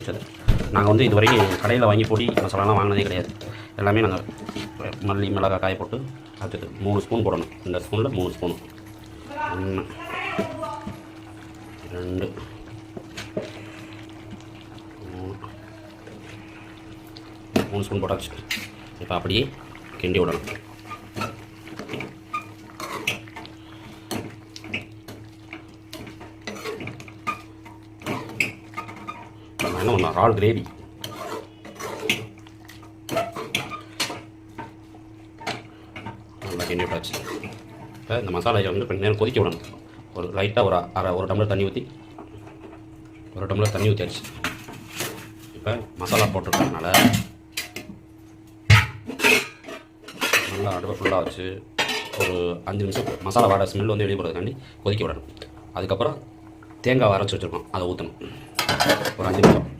சரி, நாங்கள் வந்து இது வரைக்கும் கடையில் வாங்கி பொடி மசாலாலாம் வாங்கினதே கிடையாது. எல்லாமே நாங்கள் மல்லி மிளகாய் காய போட்டு அடுத்தது 3 ஸ்பூன் போடணும். இந்த ஸ்பூனில் 3 ஸ்பூன், 1 2 3 ஸ்பூன் போட்டாச்சு. இப்போ அப்படியே கிண்டி விடணும். என்ன பண்ணலாம், இறால் கிரேவி நல்லா கிண்டி விட்டாச்சு. இப்போ இந்த மசாலாவை வந்து கொஞ்சம் நேரம் கொதிக்க விடணும். ஒரு லைட்டாக ஒரு டம்ளர் தண்ணி ஊற்றி ஊற்றியாச்சு. இப்போ மசாலா போட்டிருக்கறதுனால நல்லா அடுப்பை ஃபுல்லாக வச்சு ஒரு 5 நிமிஷம் மசாலா வாடை ஸ்மெல் வந்து வெளியே போகிறதுக்காண்டி கொதிக்க விடணும். அதுக்கப்புறம் தேங்காய் அரைச்சி வச்சுருக்கோம், அதை ஊற்றணும் ஒரு 5 நிமிஷம்.